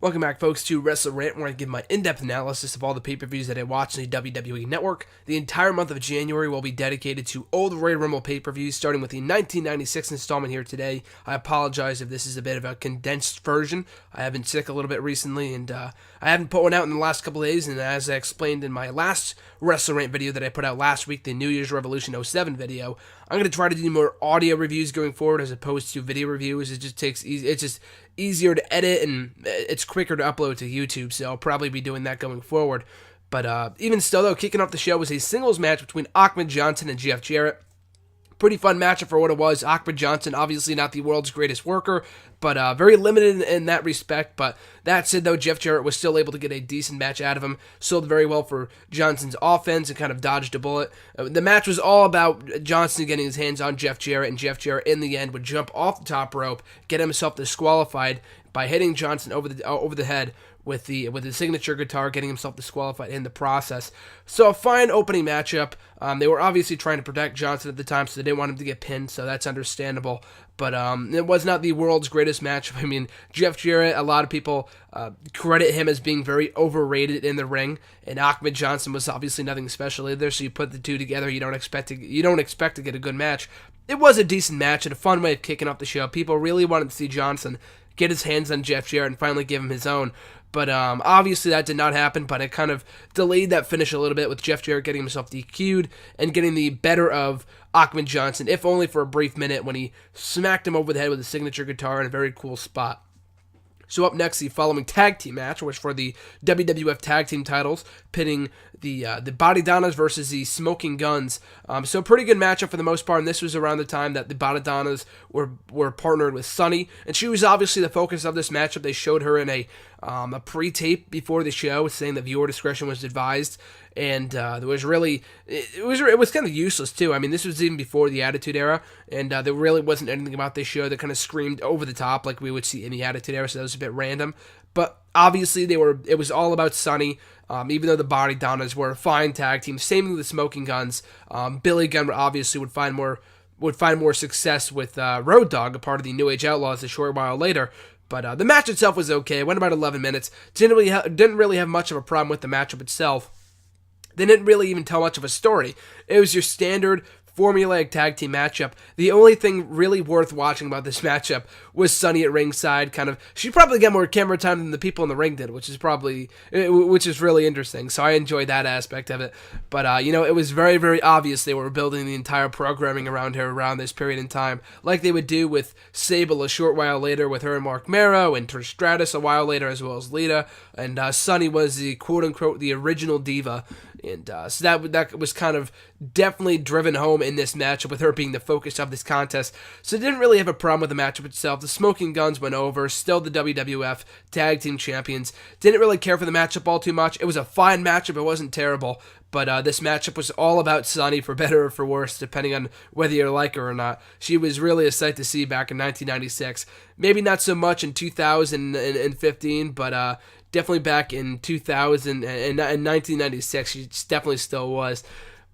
Welcome back, folks, to WrestleRant, where I give my in-depth analysis of all the pay-per-views that I watch on the WWE Network. The entire month of January will be dedicated to old Royal Rumble pay-per-views, starting with the 1996 installment here today. I apologize if this is a bit of a condensed version. I have been sick a little bit recently, and I haven't put one out in the last couple of days, and as I explained in my last WrestleRant video that I put out last week, the New Year's Revolution '07 video, I'm going to try to do more audio reviews going forward as opposed to video reviews. It just takes it's just easier to edit and it's quicker to upload to YouTube, so I'll probably be doing that going forward. But even still, though, kicking off the show was a singles match between Ahmed Johnson and Jeff Jarrett. Pretty fun matchup for what it was. Ahmed Johnson, obviously not the world's greatest worker, but very limited in that respect. But that said, though, Jeff Jarrett was still able to get a decent match out of him. Sold very well for Johnson's offense and kind of dodged a bullet. The match was all about Johnson getting his hands on Jeff Jarrett, and Jeff Jarrett, in the end, would jump off the top rope, get himself disqualified by hitting Johnson over the head with the signature guitar, getting himself disqualified in the process. So a fine opening matchup. They were obviously trying to protect Johnson at the time, so they didn't want him to get pinned, so that's understandable. But it was not the world's greatest matchup. I mean, Jeff Jarrett, a lot of people credit him as being very overrated in the ring, and Ahmed Johnson was obviously nothing special either. So you put the two together, you don't expect to get a good match. It was a decent match and a fun way of kicking off the show. People really wanted to see Johnson get his hands on Jeff Jarrett and finally give him his own. But obviously that did not happen, but it kind of delayed that finish a little bit with Jeff Jarrett getting himself DQ'd and getting the better of Ahmed Johnson, if only for a brief minute when he smacked him over the head with a signature guitar in a very cool spot. So up next, the following tag team match was for the WWF tag team titles, pitting the Body Donnas versus the Smoking Guns. So pretty good matchup for the most part, and this was around the time that the Body Donnas were partnered with Sunny, and she was obviously the focus of this matchup. They showed her in a pre-tape before the show, saying that viewer discretion was advised, and it was kind of useless too. I mean, this was even before the Attitude Era, and there really wasn't anything about this show that kind of screamed over the top like we would see in the Attitude Era, so that was a bit random. But obviously it was all about Sunny, even though the Body Donnas were a fine tag team. Same with the Smoking Guns. Billy Gunn obviously would find more success with Road Dogg, a part of the New Age Outlaws, a short while later. But the match itself was okay. It went about 11 minutes. Didn't really have much of a problem with the matchup itself. They didn't really even tell much of a story. It was your standard formulaic tag team matchup. The only thing really worth watching about this matchup was Sunny at ringside. She probably got more camera time than the people in the ring did, which is really interesting. So I enjoyed that aspect of it. But it was very, very obvious they were building the entire programming around her around this period in time, like they would do with Sable a short while later with her and Mark Mero, and Trish Stratus a while later, as well as Lita. And Sunny was the quote unquote the original diva. And so that was kind of definitely driven home in this matchup with her being the focus of this contest. So it didn't really have a problem with the matchup itself. The Smoking Guns went over, still the WWF Tag Team Champions. Didn't really care for the matchup all too much. It was a fine matchup. It wasn't terrible. But this matchup was all about Sunny, for better or for worse, depending on whether you like her or not. She was really a sight to see back in 1996. Maybe not so much in 2015, but definitely back in 2000 and 1996, she definitely still was.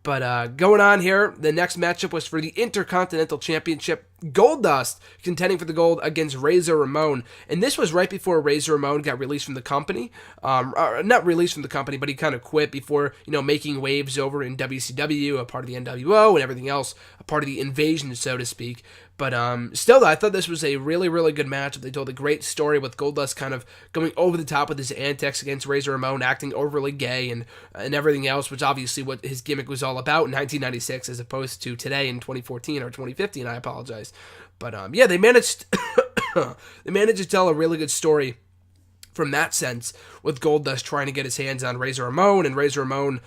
But going on here, the next matchup was for the Intercontinental Championship. Goldust contending for the gold against Razor Ramon. And this was right before Razor Ramon got released from the company. Not released from the company, but he kind of quit before, making waves over in WCW, a part of the NWO, and everything else, a part of the invasion, so to speak. But still, though, I thought this was a really, really good matchup. They told a great story with Goldust kind of going over the top with his antics against Razor Ramon, acting overly gay and everything else, which obviously what his gimmick was all about in 1996 as opposed to today in 2014 or 2015, I apologize. But they managed to tell a really good story from that sense, with Goldust trying to get his hands on Razor Ramon, and Razor Ramon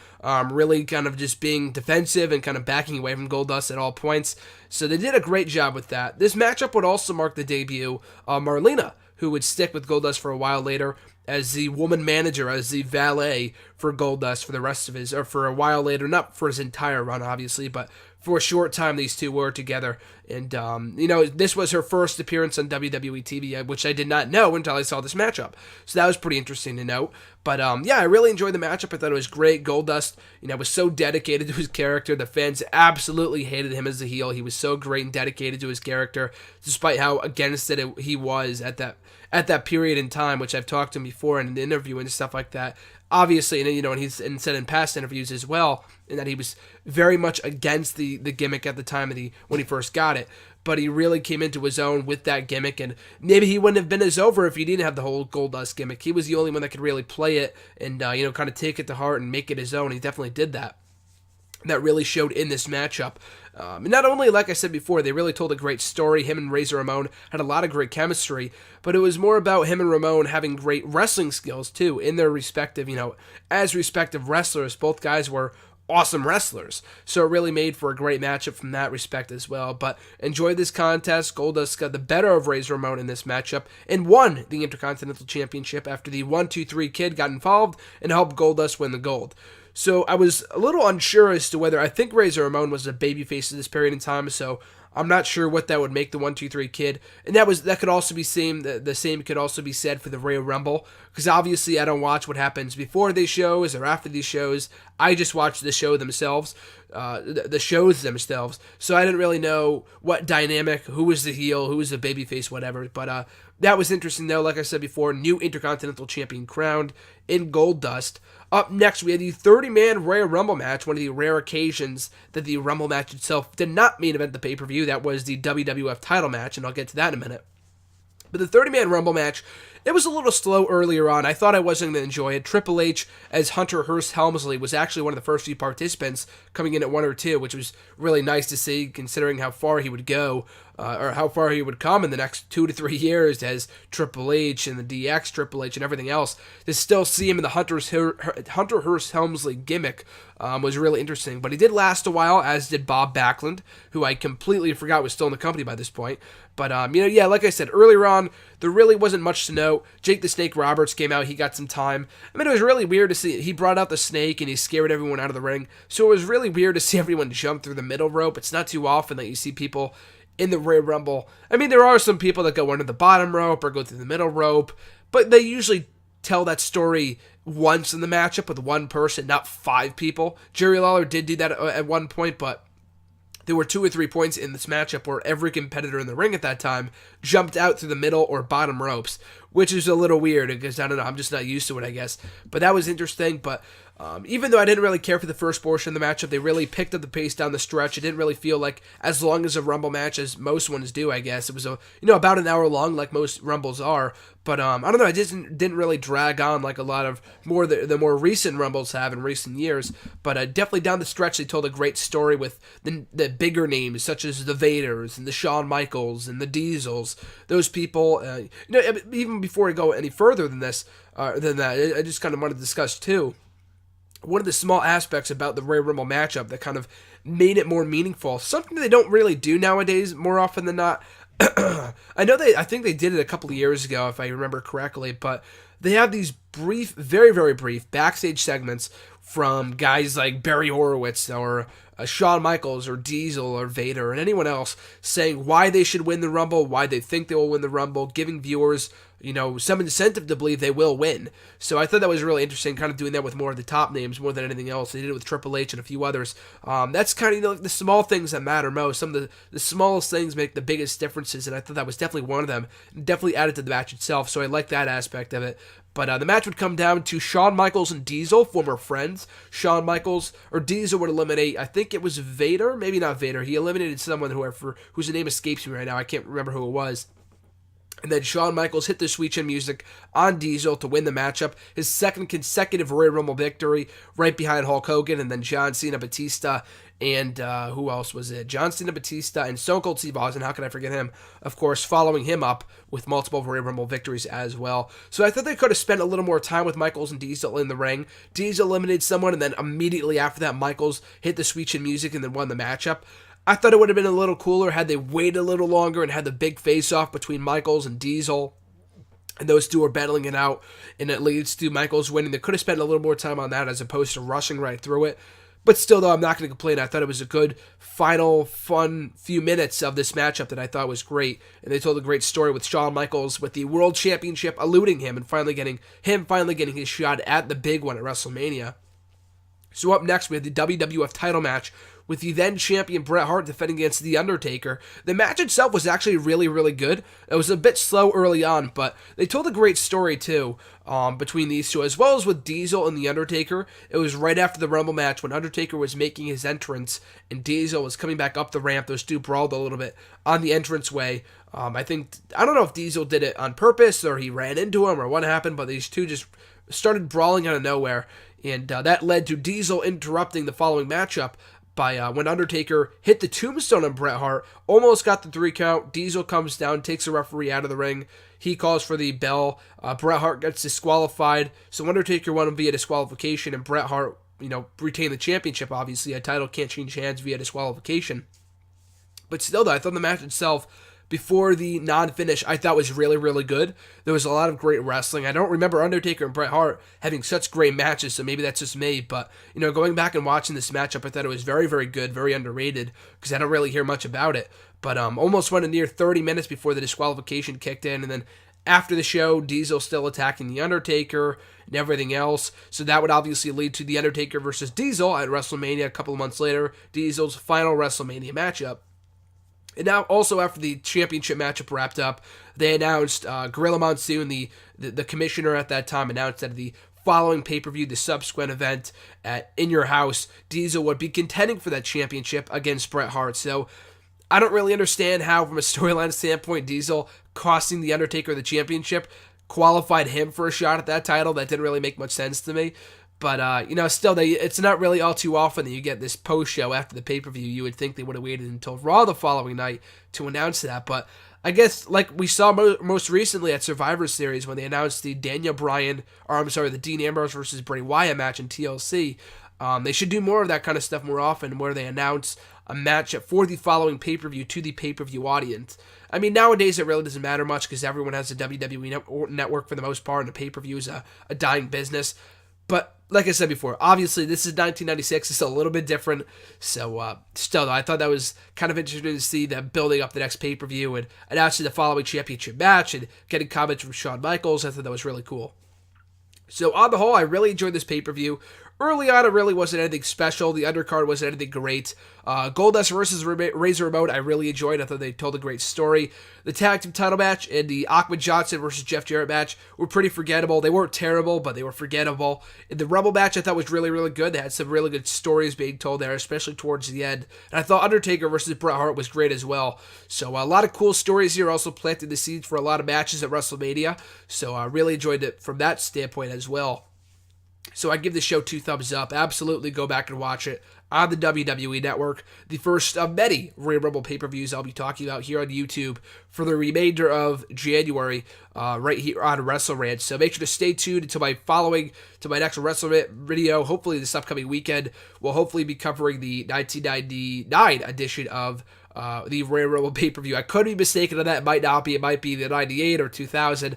really kind of just being defensive and kind of backing away from Goldust at all points. So they did a great job with that. This matchup would also mark the debut of Marlena, who would stick with Goldust for a while later as the woman manager, as the valet for Goldust for the rest of his, or for a while later, not for his entire run, obviously, but for a short time these two were together. And, this was her first appearance on WWE TV, which I did not know until I saw this matchup. So that was pretty interesting to note. But, I really enjoyed the matchup. I thought it was great. Goldust, was so dedicated to his character. The fans absolutely hated him as a heel. He was so great and dedicated to his character, despite how against it he was at at that period in time, which I've talked to him before in an interview and stuff like that. Obviously, and he's said in past interviews as well, and that he was very much against the gimmick at the time when he first got it. But he really came into his own with that gimmick, and maybe he wouldn't have been as over if he didn't have the whole Goldust gimmick. He was the only one that could really play it and kind of take it to heart and make it his own. He definitely did that. That really showed in this matchup. Not only, like I said before, they really told a great story. Him and Razor Ramon had a lot of great chemistry, but it was more about him and Ramon having great wrestling skills, too, in their respective, as respective wrestlers. Both guys were awesome wrestlers, so it really made for a great matchup from that respect as well. But enjoyed this contest. Goldust got the better of Razor Ramon in this matchup and won the Intercontinental Championship after the 1-2-3 Kid got involved and helped Goldust win the gold. So I was a little unsure as to whether I think Razor Ramon was a babyface at this period in time, so I'm not sure what that would make the 1-2-3 Kid. And that could also be the same could also be said for the Royal Rumble, because obviously I don't watch what happens before these shows or after these shows. I just watch the show themselves, the shows themselves. So I didn't really know what dynamic, who was the heel, who was the babyface, whatever. But that was interesting though. Like I said before, new Intercontinental Champion crowned in Goldust. Up next, we had the 30-man Royal Rumble match, one of the rare occasions that the Rumble match itself did not main event the pay-per-view. That was the WWF title match, and I'll get to that in a minute. But the 30-man Rumble match, it was a little slow earlier on. I thought I wasn't going to enjoy it. Triple H as Hunter Hearst Helmsley was actually one of the first few participants coming in at 1 or 2, which was really nice to see considering how far he would go, or how far he would come in the next 2 to 3 years as Triple H and the DX Triple H and everything else. To still see him in the Hunter Hearst Helmsley gimmick was really interesting. But he did last a while, as did Bob Backlund, who I completely forgot was still in the company by this point. But, like I said, earlier on, there really wasn't much to note. Jake the Snake Roberts came out. He got some time. I mean, it was really weird to see. He brought out the snake, and he scared everyone out of the ring. So it was really weird to see everyone jump through the middle rope. It's not too often that you see people in the Royal Rumble. I mean, there are some people that go under the bottom rope or go through the middle rope, but they usually tell that story once in the matchup with one person, not 5 people. Jerry Lawler did do that at one point, but there were 2 or 3 points in this matchup where every competitor in the ring at that time jumped out through the middle or bottom ropes, which is a little weird because, I don't know, I'm just not used to it, I guess. But that was interesting, but even though I didn't really care for the first portion of the matchup, they really picked up the pace down the stretch. It didn't really feel like as long as a Rumble match as most ones do, I guess. It was about an hour long like most Rumbles are. But I don't know, it didn't really drag on like a lot of the more recent Rumbles have in recent years. But definitely down the stretch, they told a great story with the bigger names such as the Vaders and the Shawn Michaels and the Diesels. Those people, even before I go any further than that, I just kind of want to discuss too. One of the small aspects about the Royal Rumble matchup that kind of made it more meaningful, something they don't really do nowadays more often than not. I think they did it a couple of years ago, if I remember correctly, but they have these brief, very, very brief backstage segments from guys like Barry Horowitz or Shawn Michaels or Diesel or Vader and anyone else saying why they should win the Rumble, why they think they will win the Rumble, giving viewers some incentive to believe they will win. So I thought that was really interesting, kind of doing that with more of the top names more than anything else. They did it with Triple H and a few others. That's kind of the small things that matter most. Some of the smallest things make the biggest differences, and I thought that was definitely one of them. Definitely added to the match itself, so I like that aspect of it. But the match would come down to Shawn Michaels and Diesel, former friends. Shawn Michaels, or Diesel would eliminate, I think it was Vader, maybe not Vader. He eliminated someone whose name escapes me right now. I can't remember who it was. And then Shawn Michaels hit the Sweet Chin Music on Diesel to win the matchup. His second consecutive Royal Rumble victory, right behind Hulk Hogan, and then John Cena, Batista, and who else was it? John Cena, Batista, and Stone Cold Steve Austin. How can I forget him? Of course, following him up with multiple Royal Rumble victories as well. So I thought they could have spent a little more time with Michaels and Diesel in the ring. Diesel eliminated someone, and then immediately after that, Michaels hit the Sweet Chin Music and then won the matchup. I thought it would have been a little cooler had they waited a little longer and had the big face-off between Michaels and Diesel, and those two are battling it out, and it leads to Michaels winning. They could have spent a little more time on that as opposed to rushing right through it. But still, though, I'm not going to complain. I thought it was a good, final, fun few minutes of this matchup that I thought was great. And they told a great story with Shawn Michaels with the World Championship eluding him and finally getting his shot at the big one at WrestleMania. So up next, we had the WWF title match with the then champion Bret Hart defending against The Undertaker. The match itself was actually really, really good. It was a bit slow early on, but they told a great story too between these two, as well as with Diesel and The Undertaker. It was right after the Rumble match when Undertaker was making his entrance and Diesel was coming back up the ramp. Those two brawled a little bit on the entranceway. I don't know if Diesel did it on purpose or he ran into him or what happened, but these two just started brawling out of nowhere, and that led to Diesel interrupting the following matchup by when Undertaker hit the tombstone on Bret Hart, almost got the 3 count. Diesel comes down, takes the referee out of the ring. He calls for the bell. Bret Hart gets disqualified, so Undertaker won via disqualification, and Bret Hart, retained the championship. Obviously, a title can't change hands via disqualification. But still, though, I thought the match itself, before the non-finish, I thought was really, really good. There was a lot of great wrestling. I don't remember Undertaker and Bret Hart having such great matches, so maybe that's just me. But, going back and watching this matchup, I thought it was very, very good, very underrated, because I don't really hear much about it. But almost went a near 30 minutes before the disqualification kicked in, and then after the show, Diesel still attacking The Undertaker and everything else. So that would obviously lead to The Undertaker versus Diesel at WrestleMania a couple of months later, Diesel's final WrestleMania matchup. And now, also after the championship matchup wrapped up, they announced Gorilla Monsoon, the commissioner at that time, announced that the following pay-per-view, the subsequent event at In Your House, Diesel would be contending for that championship against Bret Hart. So I don't really understand how, from a storyline standpoint, Diesel costing The Undertaker the championship qualified him for a shot at that title. That didn't really make much sense to me. But, still, it's not really all too often that you get this post-show after the pay-per-view. You would think they would have waited until Raw the following night to announce that. But I guess, like we saw most recently at Survivor Series when they announced the the Dean Ambrose versus Bray Wyatt match in TLC, they should do more of that kind of stuff more often, where they announce a match for the following pay-per-view to the pay-per-view audience. I mean, nowadays it really doesn't matter much because everyone has a WWE Network for the most part, and the pay-per-view is a dying business. But like I said before, obviously this is 1996. It's a little bit different. So still, though, I thought that was kind of interesting to see them building up the next pay-per-view and announcing the following championship match and getting comments from Shawn Michaels. I thought that was really cool. So on the whole, I really enjoyed this pay-per-view. Early on, it really wasn't anything special. The undercard wasn't anything great. Goldust versus Razor Ramon, I really enjoyed. I thought they told a great story. The tag team title match and the Ahmed Johnson versus Jeff Jarrett match were pretty forgettable. They weren't terrible, but they were forgettable. And the Rumble match I thought was really, really good. They had some really good stories being told there, especially towards the end. And I thought Undertaker versus Bret Hart was great as well. So a lot of cool stories here, also planted the seeds for a lot of matches at WrestleMania. So I really enjoyed it from that standpoint as well. So I give the show 2 thumbs up. Absolutely go back and watch it on the WWE Network. The first of many Royal Rumble pay-per-views I'll be talking about here on YouTube for the remainder of January, right here on WrestleRant. So make sure to stay tuned until my next WrestleRant video. Hopefully this upcoming weekend, we'll hopefully be covering the 1999 edition of the Royal Rumble pay-per-view. I could be mistaken on that. It might not be. It might be the 98 or 2000.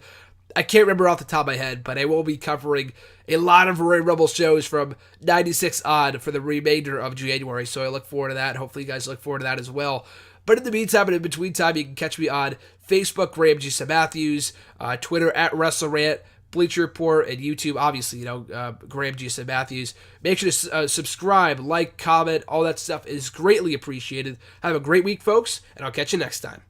I can't remember off the top of my head, but I will be covering a lot of Royal Rumble shows from 96 on for the remainder of January, so I look forward to that. Hopefully you guys look forward to that as well. But in the meantime and in between time, you can catch me on Facebook, Graham G. Matthews, Twitter at WrestleRant, Bleacher Report, and YouTube, obviously, Graham G. Matthews. Make sure to subscribe, like, comment, all that stuff is greatly appreciated. Have a great week, folks, and I'll catch you next time.